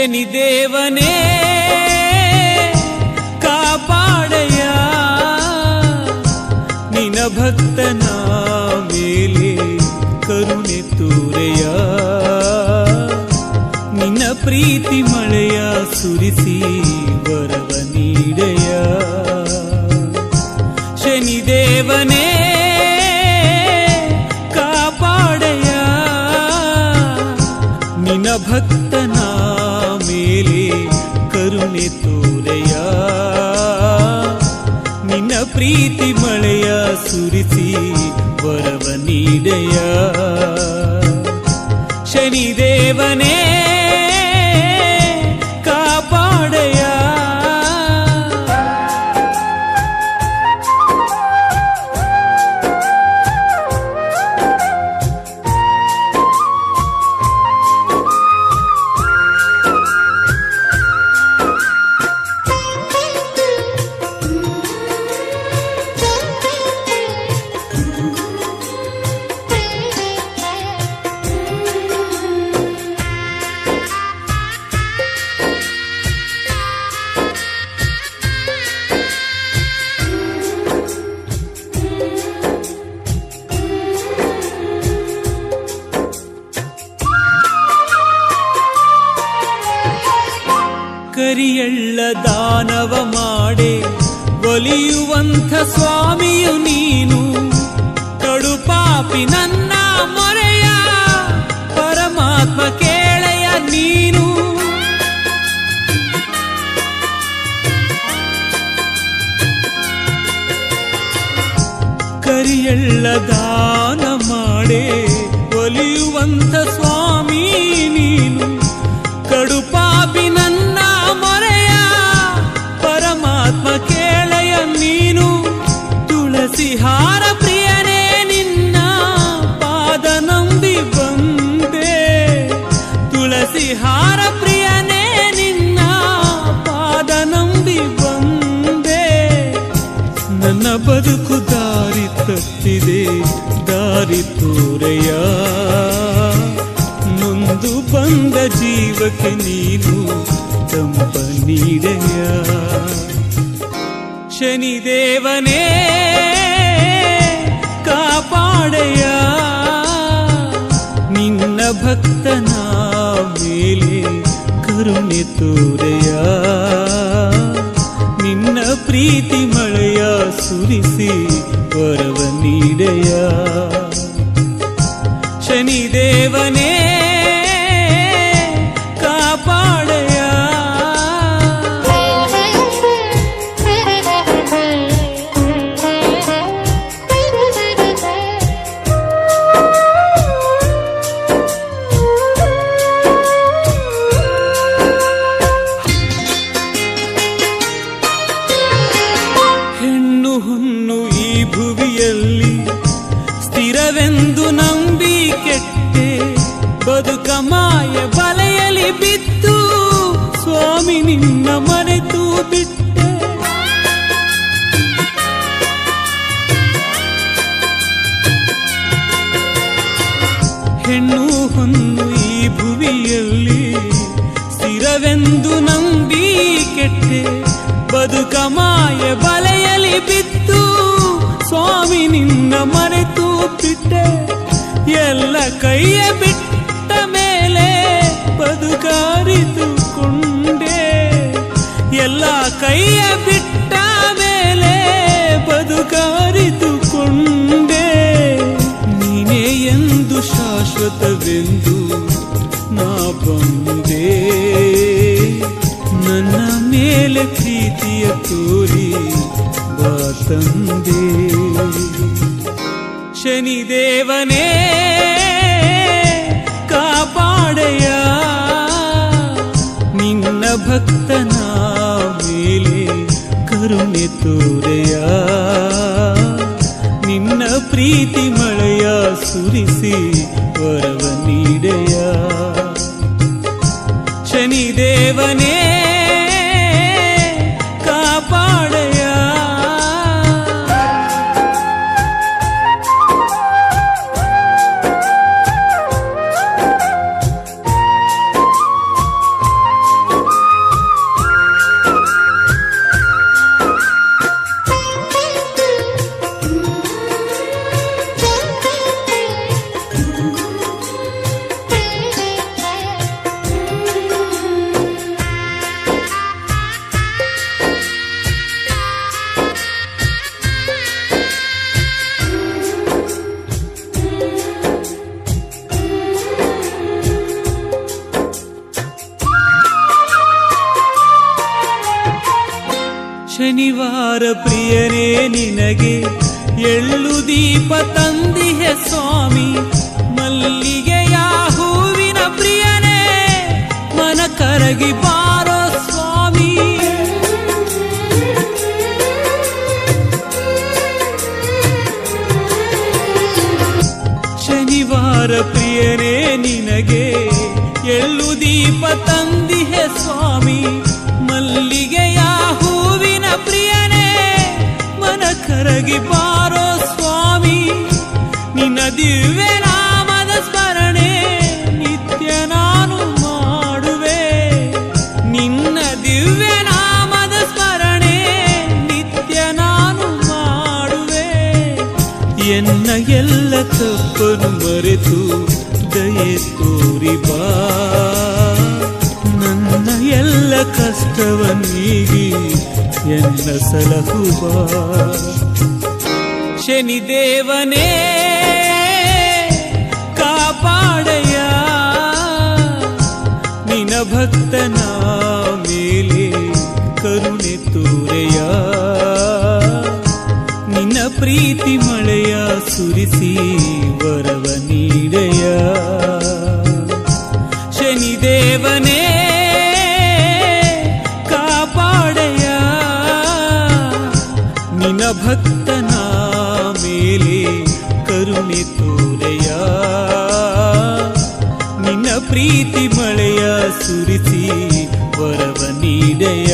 ಶನಿದೇವನೇ ಕಾಪಾಡಯ ನಿನ ಭಕ್ತನ ಮೇಲೆ ಕರುಣೆ ತೋರೆಯ ನಿನ್ನ ಪ್ರೀತಿ ಮಳೆಯ ಸುರಿಸಿ ವರವ ನೀಡೆಯ ಶನಿದೇವನೇ ಕಾಪಾಡಯ ನಿನ್ನ ಭಕ್ತನ ಮೇಲೆ ಕರುಣೆ ತೋರೆಯ ನಿನ್ನ ಪ್ರೀತಿ ಮಳೆಯ ಸುರಿಸಿ ವರವ ನೀಡೆಯ ಶನಿದೇವನೇ ಕಾಪಾಡಯ ಕರಿಯಳ್ಳ ದಾನವ ಮಾಡೆ ಒಲಿಯುವಂಥ ಸ್ವಾಮಿಯು ನೀನು ಕಡುಪಾಪಿ ನನ್ನ ಮೊರೆಯ ಪರಮಾತ್ಮ ಕೇಳೆಯ ನೀನು ಕರಿಯಳ್ಳ ದಾನ ಮಾಡೆ ಒಲಿಯುವಂಥ ಸ್ವಾಮಿ ನೀನು ಕಡುಪಾಪಿ ನನ್ನ ಮೊರೆಯ ಪರಮಾತ್ಮ ಕೇಳೆಯ ನೀನು ತುಳಸಿ ಹಾರ ಪ್ರಿಯನೇ ನಿನ್ನ ಪಾದ ನಂಬಿ ಬಂದೆ ತುಳಸಿ ಹಾರ ಪ್ರಿಯನೇ ನಿನ್ನ ಪಾದ ನಂಬಿ ಬಂದೆ ನನ್ನ ಬದುಕು ದಾರಿ ತಪ್ಪಿದೆ ದಾರಿ ತೋರೆಯ ಮುಂದು ಬಂದ ಜೀವಕ್ಕೆ ನೀನು ತಂಪ ನೀಡೆಯ ಶನಿದೇವನೇ ಕಾಪಾಡೆಯ ನಿನ್ನ ಭಕ್ತನ ಮೇಲೆ ಕರುಣೆ ತೋರೆಯ ನಿನ್ನ ಪ್ರೀತಿ ಮಳೆಯ ಸುರಿಸಿ ವರವ ನೀಡೆಯ ಶನಿದೇವನೇ ಕಾಪಾಡಯ ಹೆಣ್ಣು ಹೊನ್ನು ಈ ಭುವಿಯಲ್ಲಿ ಸ್ಥಿರವೆಂದು ನಂಬಿ ಕೆಟ್ಟೆ ಬದುಕ ಮಾಯ ಬಲೆಯಲಿ ಬಿದ್ದು ಸ್ವಾಮಿ ನಿನ್ನ ಮರೆತು ಬಿಟ್ಟೆ ಹೆಣ್ಣು ಹೊನ್ನು ಈ ಭುವಿಯಲ್ಲಿ ಸ್ಥಿರವೆಂದು ನಂಬಿ ಕೆಟ್ಟೆ ಬದುಕ ಮಾಯ ಬಲೆಯಲಿ ಬಿದ್ದು ಸ್ವಾಮಿ ನಿನ್ನ ಮರೆತು ಬಿಟ್ಟೆ ಎಲ್ಲ ಕೈಯ ಬಿಟ್ಟ ಮೇಲೆ ಬದುಕಾರಿತುಕೊಂಡೆ ಎಲ್ಲ ಕೈಯ ಬಿಟ್ಟ ಮೇಲೆ ಬದುಕಾರಿತುಕೊಂಡೆ ನೀನೇ ಎಂದು ಶಾಶ್ವತವೆಂದು ನಾ ಬಂದೆ ನನ್ನ ಮೇಲೆ ಪ್ರೀತಿಯ ತೋರಿ ಬಾ ತಂದೆ ಶನಿದೇವನೇ ಕಾಪಾಡಯ ನಿನ್ನ ಭಕ್ತನ ಮೇಲೆ ಕರುಣೆ ತೋರೆಯ ನಿನ್ನ ಪ್ರೀತಿ ಮಳೆಯ ಸುರಿಸಿ ವರವ ನೀಡೆಯ ಶನಿದೇವನೇ ಕಾಪಾಡಯ ಶನಿವಾರ ಪ್ರಿಯನೇ ನಿನಗೆ ಎಳ್ಳು ದೀಪ ತಂದಿಹೆ ಸ್ವಾಮಿ, ಮಲ್ಲಿಗೆಯ ಹೂವಿನ ಪ್ರಿಯನೇ ಮನ ಕರಗಿ ಬಾರೋ ಸ್ವಾಮಿ. ಶನಿವಾರ ಪ್ರಿಯನೇ ನಿನಗೆ ಎಳ್ಳು ದೀಪ ತಂದಿಹೆ ಸ್ವಾಮಿ, ಮಲ್ಲಿಗೆಯ ಹೂವಿನ ಪ್ರಿಯನೇ ಮನ ಕರಗಿ ಬಾರೋ ಸ್ವಾಮಿ. ನಿನ್ನ ದಿವ್ಯ ನಾಮದ ಸ್ಮರಣೆ ನಿತ್ಯ ನಾನು ಮಾಡುವೆ, ನಿನ್ನ ದಿವ್ಯ ನಾಮದ ಸ್ಮರಣೆ ನಿತ್ಯ ನಾನು ಮಾಡುವೆ. ಎನ್ನ ಎಲ್ಲ ತಪ್ಪನ್ನು ಮರೆತು ದಯೆ ತೋರಿ ಬಾ, ನನ್ನ ಎಲ್ಲ ಕಷ್ಟವನ್ನೀಗಿ ಎನ್ನ ಸಲಹು ಬಾ. ಶನಿದೇವನೇ ಕಾಪಾಡಯ್ಯ, ನಿನ್ನ ಭಕ್ತನ ಮೇಲೆ ಕರುಣೆ ತೋರೆಯ, ನಿನ್ನ ಪ್ರೀತಿ ಮಳೆಯ ಸುರಿಸಿ ವರವ ನೀಡೆಯ. ಶನಿದೇವನೇ ಕಾಪಾಡಯ್ಯ, ನಿನ್ನ ಭಕ್ತನ ಮೇಲೆ ಕರುಣೆ ತೋರೆಯ, ನಿನ್ನ ಪ್ರೀತಿ ಮಳೆಯ ಸುರಿಸಿ ವರವ ನೀಡೆಯ.